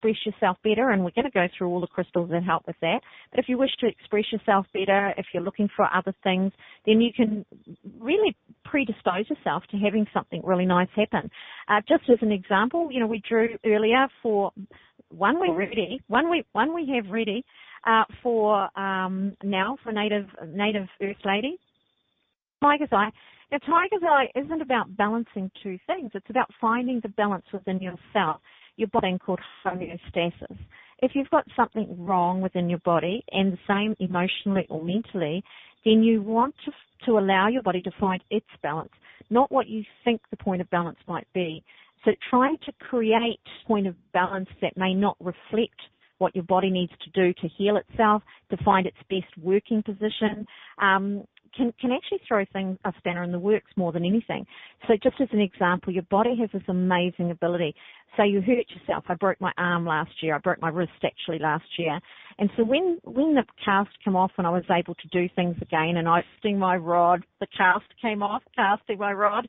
express yourself better, and we're going to go through all the crystals that help with that. But if you wish to express yourself better, if you're looking for other things, then you can really predispose yourself to having something really nice happen. Just as an example, we drew earlier for one we have ready for now for Native Earth Lady. Tiger's Eye. Now, Tiger's Eye isn't about balancing two things. It's about finding the balance within yourself, your body, called homeostasis. If you've got something wrong within your body, and the same emotionally or mentally, then you want to allow your body to find its balance, not what you think the point of balance might be. So trying to create a point of balance that may not reflect what your body needs to do to heal itself, to find its best working position, can actually throw a spanner in the works more than anything. So just as an example, your body has this amazing ability. Say you hurt yourself. I broke my arm last year. I broke my wrist actually last year. And so when the cast came off and I was able to do things again, and I casting my rod, the cast came off, casting my rod.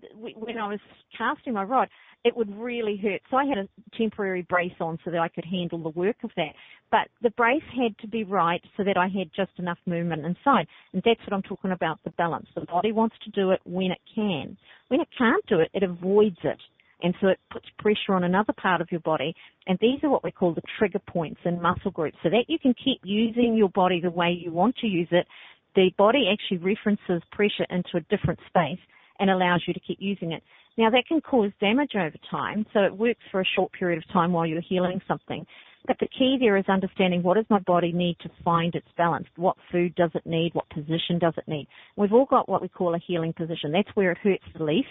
When I was casting my rod, it would really hurt. So I had a temporary brace on so that I could handle the work of that. But the brace had to be right so that I had just enough movement inside. And that's what I'm talking about, the balance. The body wants to do it when it can. When it can't do it, it avoids it. And so it puts pressure on another part of your body. And these are what we call the trigger points in muscle groups, so that you can keep using your body the way you want to use it. The body actually references pressure into a different space and allows you to keep using it. Now, that can cause damage over time, so it works for a short period of time while you're healing something. But the key there is understanding, what does my body need to find its balance? What food does it need? What position does it need? We've all got what we call a healing position. That's where it hurts the least.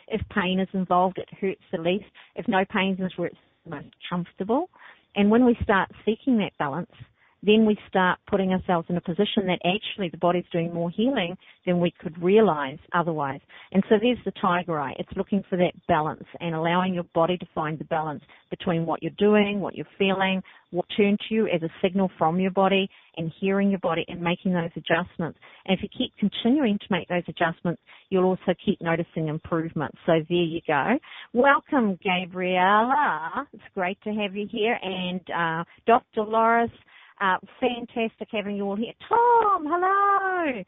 If pain is involved, it hurts the least. If no pain is where it's the most comfortable. And when we start seeking that balance, then we start putting ourselves in a position that actually the body's doing more healing than we could realize otherwise. And so there's the tiger eye. It's looking for that balance and allowing your body to find the balance between what you're doing, what you're feeling, what turn to you as a signal from your body, and hearing your body and making those adjustments. And if you keep continuing to make those adjustments, you'll also keep noticing improvement. So there you go. Welcome, Gabriella. It's great to have you here. And Dr. Loris, fantastic having you all here. Tom, hello.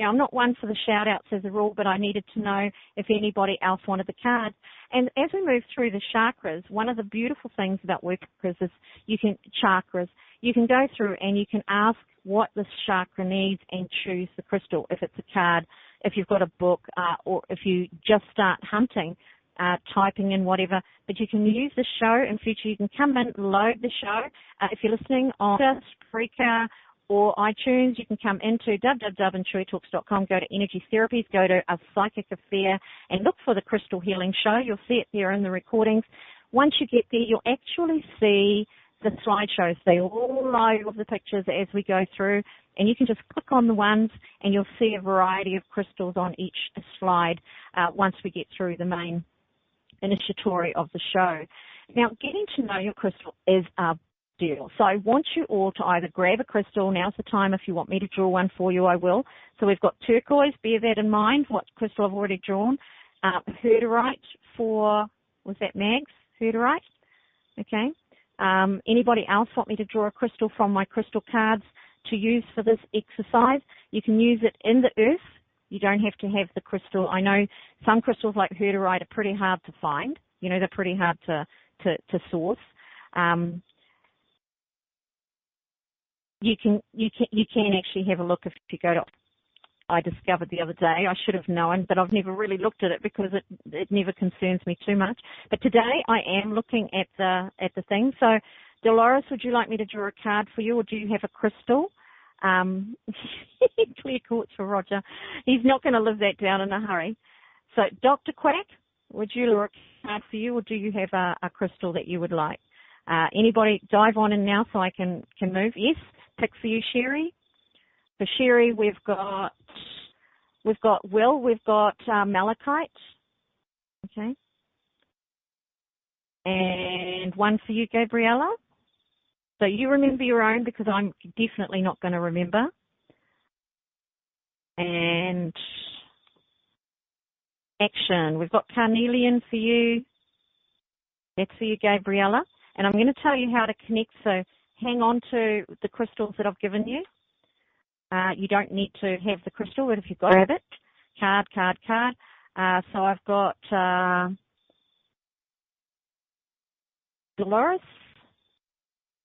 I'm not one for the shout-outs as a rule, but I needed to know if anybody else wanted the cards. And as we move through the chakras, one of the beautiful things about chakras is you can go through and you can ask what the chakra needs and choose the crystal, if it's a card, if you've got a book, or if you just start hunting, typing in whatever, but you can use the show in future. You can come in, load the show. If you're listening on Spreaker or iTunes, you can come into www.intuitalks.com, go to Energy Therapies, go to a Psychic Affair, and look for the Crystal Healing Show. You'll see it there in the recordings. Once you get there, you'll actually see the slideshows. They all load of the pictures as we go through, and you can just click on the ones, and you'll see a variety of crystals on each slide once we get through the main initiatory of the show. Now, getting to know your crystal is a deal. So I want you all to either grab a crystal. Now's the time. If you want me to draw one for you, I will. So we've got turquoise. Bear that in mind, what crystal I've already drawn. Herderite for, was that Mags? Herderite? Okay. Anybody else want me to draw a crystal from my crystal cards to use for this exercise? You can use it in the earth. You don't have to have the crystal. I know some crystals like herderite are pretty hard to find. They're pretty hard to source. You can actually have a look if you go to. I discovered the other day. I should have known, but I've never really looked at it because it never concerns me too much. But today I am looking at the thing. So, Dolores, would you like me to draw a card for you, or do you have a crystal? Clear quartz for Roger. He's not going to live that down in a hurry. So, Dr. Quack, would you draw a card for you, or do you have a crystal that you would like? Anybody dive on in now so I can move? Yes, pick for you, Sherry. For Sherry, we've got Will, we've got malachite. Okay. And one for you, Gabriella. So you remember your own, because I'm definitely not going to remember. And action. We've got carnelian for you. That's for you, Gabriella. And I'm going to tell you how to connect, so hang on to the crystals that I've given you. You don't need to have the crystal, but if you've got to have it, card. So I've got Dolores.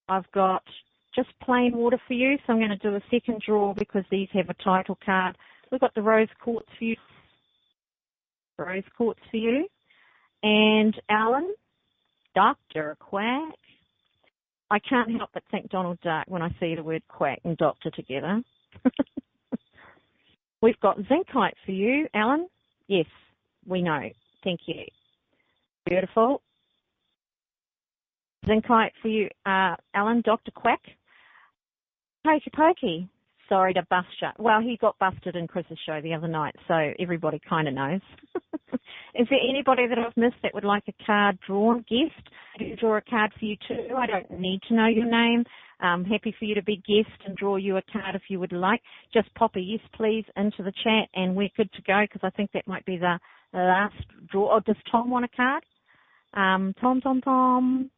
I've got just plain water for you, so I'm going to do a second draw because these have a title card. We've got the rose quartz for you. And Alan, Dr. Quack. I can't help but think Donald Duck when I see the word quack and doctor together. We've got zincite for you, Alan. Yes, we know. Thank you. Beautiful. Zincite for you, Alan, Dr. Quack. Pokey. Sorry to bust you. Well, he got busted in Chris's show the other night, so everybody kind of knows. Is there anybody that I've missed that would like a card drawn? Guest? I can draw a card for you too. I don't need to know your name. I'm happy for you to be guest and draw you a card if you would like. Just pop a yes, please, into the chat, and we're good to go because I think that might be the last draw. Oh, does Tom want a card? Tom.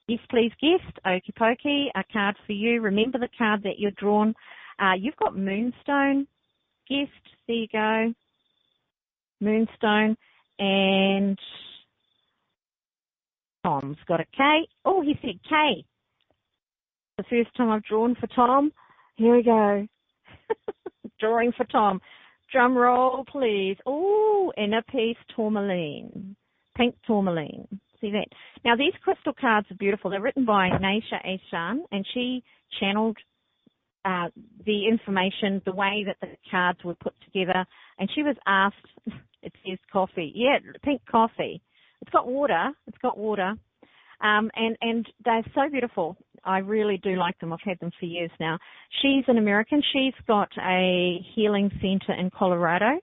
Yes, please, guest. Okie pokey. A card for you. Remember the card that you're drawn. You've got Moonstone, guest. There you go. Moonstone. And Tom's got a K. Oh, he said K. The first time I've drawn for Tom. Here we go. Drawing for Tom. Drum roll, please. Oh, inner peace tourmaline. Pink tourmaline. See that? Now, these crystal cards are beautiful. They're written by Naisha Ashan, and she channeled the information, the way that the cards were put together, and she was asked, it says coffee. Yeah, pink coffee. It's got water. And they're so beautiful. I really do like them. I've had them for years now. She's an American. She's got a healing center in Colorado.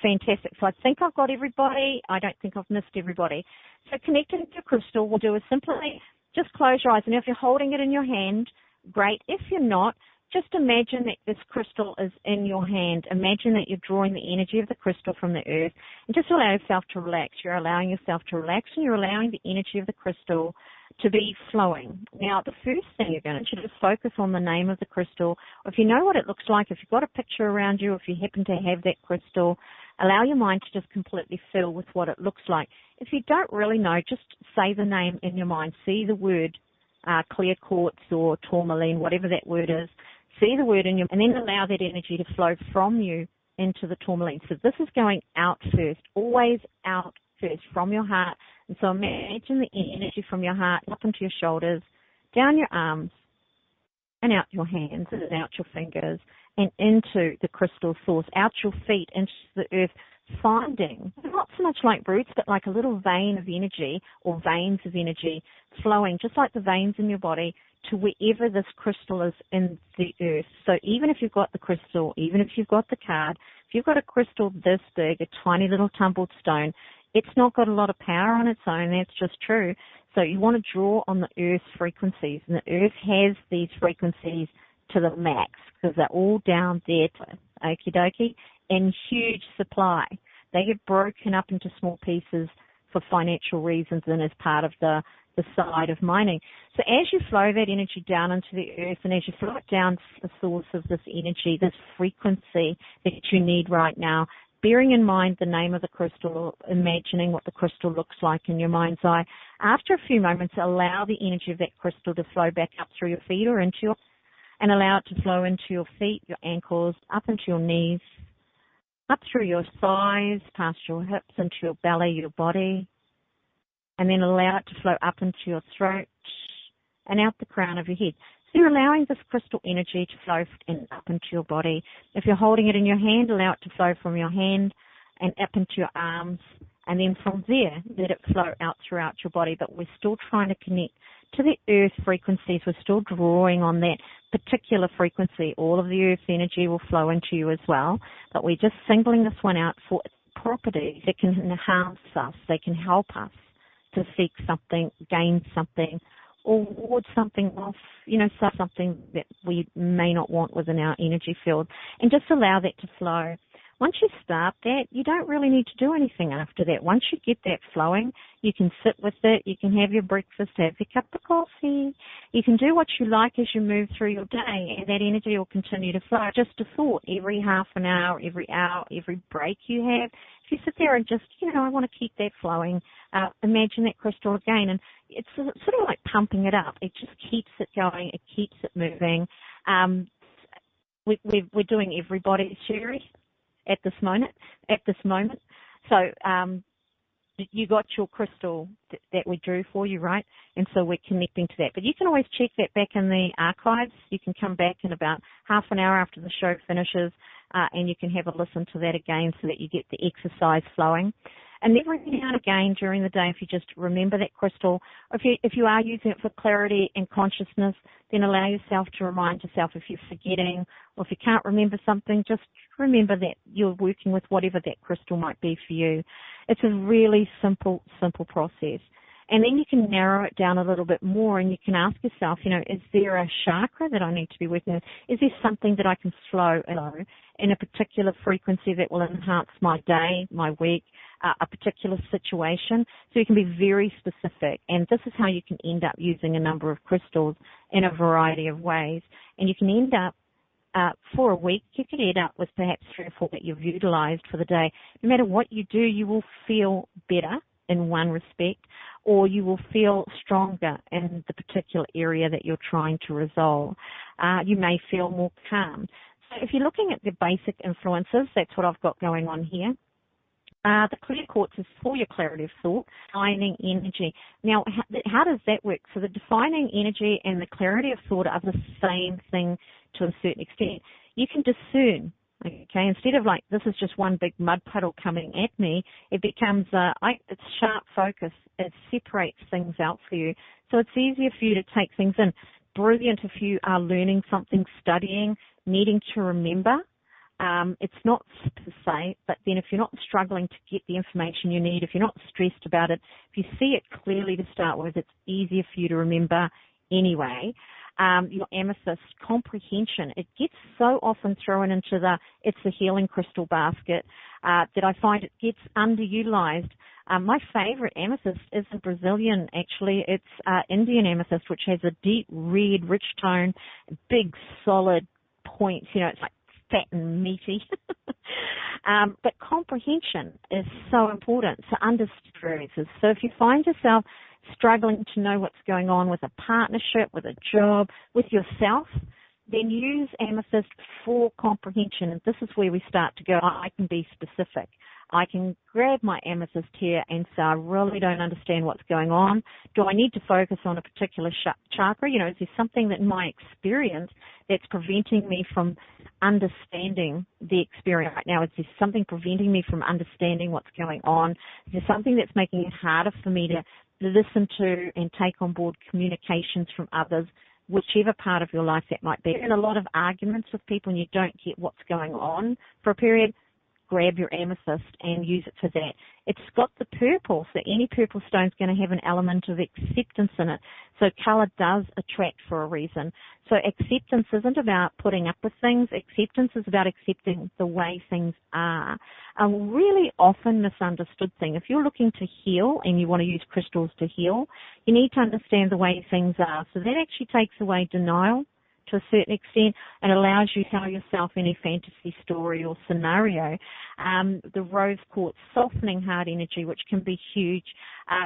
Fantastic. So I think I've got everybody. I don't think I've missed everybody. So connecting to crystal, we'll do is simply just close your eyes. And if you're holding it in your hand, great. If you're not, just imagine that this crystal is in your hand. Imagine that you're drawing the energy of the crystal from the earth, and just allow yourself to relax. You're allowing yourself to relax, and you're allowing the energy of the crystal to be flowing. Now, the first thing you're going to do is focus on the name of the crystal. If you know what it looks like, if you've got a picture around you, if you happen to have that crystal, allow your mind to just completely fill with what it looks like. If you don't really know, just say the name in your mind. See the word clear quartz or tourmaline, whatever that word is. See the word in your, and then allow that energy to flow from you into the tourmaline. So this is going out first, always out first from your heart. And so imagine the energy from your heart up into your shoulders, down your arms, and out your hands, and out your fingers, and into the crystal source, out your feet, into the earth, finding, not so much like roots, but like a little vein of energy or veins of energy flowing, just like the veins in your body, to wherever this crystal is in the earth. So even if you've got the crystal, even if you've got the card, if you've got a crystal this big, a tiny little tumbled stone, it's not got a lot of power on its own. That's just true. So you want to draw on the earth's frequencies, and the earth has these frequencies to the max because they're all down there, okie dokie, in huge supply. They get broken up into small pieces for financial reasons and as part of the side of mining. So as you flow that energy down into the earth, and as you flow it down to the source of this energy, this frequency that you need right now, bearing in mind the name of the crystal, or imagining what the crystal looks like in your mind's eye, after a few moments, allow the energy of that crystal to flow back up through your feet or into your, and allow it to flow into your feet, your ankles, up into your knees, up through your thighs, past your hips, into your belly, your body, and then allow it to flow up into your throat and out the crown of your head. So you're allowing this crystal energy to flow up into your body. If you're holding it in your hand, allow it to flow from your hand and up into your arms, and then from there, let it flow out throughout your body. But we're still trying to connect to the earth frequencies. We're still drawing on that particular frequency. All of the earth's energy will flow into you as well, but we're just singling this one out for its properties that can enhance us. They can help us to seek something, gain something, or ward something off, something that we may not want within our energy field. And just allow that to flow. Once you start that, you don't really need to do anything after that. Once you get that flowing, you can sit with it, you can have your breakfast, have your cup of coffee, you can do what you like as you move through your day, and that energy will continue to flow. Just a thought, every half an hour, every break you have, if you sit there and just, I want to keep that flowing, imagine that crystal again, and it's sort of like pumping it up. It just keeps it going, it keeps it moving. We're doing everybody's Sherry at this moment. So you got your crystal that we drew for you, right? And so we're connecting to that. But you can always check that back in the archives. You can come back in about half an hour after the show finishes, and you can have a listen to that again so that you get the exercise flowing. And every now and again during the day, if you just remember that crystal, if you are using it for clarity and consciousness, then allow yourself to remind yourself if you're forgetting or if you can't remember something, just remember that you're working with whatever that crystal might be for you. It's a really simple process. And then you can narrow it down a little bit more and you can ask yourself, is there a chakra that I need to be working with? Is there something that I can flow in a particular frequency that will enhance my day, my week, a particular situation? So you can be very specific. And this is how you can end up using a number of crystals in a variety of ways. And you can end up for a week, you could end up with perhaps 3 or 4 that you've utilized for the day. No matter what you do, you will feel better in one respect, or you will feel stronger in the particular area that you're trying to resolve. You may feel more calm. So if you're looking at the basic influences, that's what I've got going on here. The clear quartz is for your clarity of thought, defining energy. Now, how does that work? So the defining energy and the clarity of thought are the same thing to a certain extent. You can discern. Okay, instead of like, this is just one big mud puddle coming at me, it becomes, it's sharp focus. It separates things out for you. So it's easier for you to take things in. Brilliant if you are learning something, studying, needing to remember. It's not per se, but then if you're not struggling to get the information you need, if you're not stressed about it, if you see it clearly to start with, it's easier for you to remember anyway. Your amethyst, comprehension, it gets so often thrown into it's the healing crystal basket that I find it gets underutilized. My favorite amethyst isn't Brazilian, actually. It's Indian amethyst, which has a deep red, rich tone, big, solid points. It's like fat and meaty. But comprehension is so important to understand experiences. So if you find yourself struggling to know what's going on with a partnership, with a job, with yourself, then use amethyst for comprehension. And this is where we start to go, I can be specific. I can grab my amethyst here and say, I really don't understand what's going on. Do I need to focus on a particular chakra? Is there something that in my experience that's preventing me from understanding the experience right now? Is there something preventing me from understanding what's going on? Is there something that's making it harder for me to listen to and take on board communications from others, whichever part of your life that might be? And a lot of arguments with people and you don't get what's going on for a period, grab your amethyst and use it for that. It's got the purple, so any purple stone is going to have an element of acceptance in it. So color does attract for a reason. So acceptance isn't about putting up with things. Acceptance is about accepting the way things are. A really often misunderstood thing. If you're looking to heal and you want to use crystals to heal, you need to understand the way things are. So that actually takes away denial to a certain extent and allows you to tell yourself any fantasy story or scenario. The rose quartz, softening heart energy, which can be huge,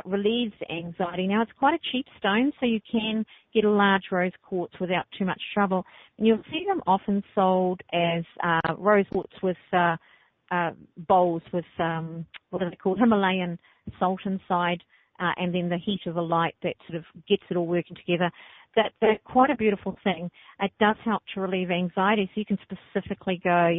relieves anxiety. Now, it's quite a cheap stone, so you can get a large rose quartz without too much trouble. And you'll see them often sold as rose quartz with bowls with, what are they called, Himalayan salt inside, and then the heat of the light that sort of gets it all working together. That's quite a beautiful thing. It does help to relieve anxiety, so you can specifically go,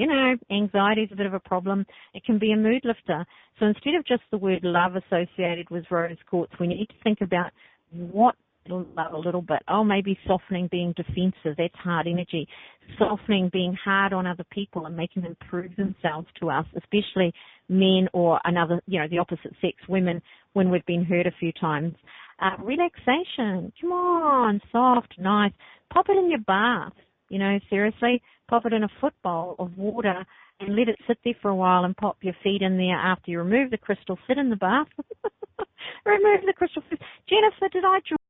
anxiety is a bit of a problem. It can be a mood lifter. So instead of just the word love associated with rose quartz, we need to think about what love a little bit. Maybe softening, being defensive, that's hard energy. Softening, being hard on other people and making them prove themselves to us, especially men or the opposite sex, women, when we've been hurt a few times. Relaxation, come on, soft, nice. Pop it in your bath. Seriously, pop it in a foot bowl of water and let it sit there for a while and pop your feet in there after you remove the crystal. Sit in the bath. Remove the crystal. Jennifer, did I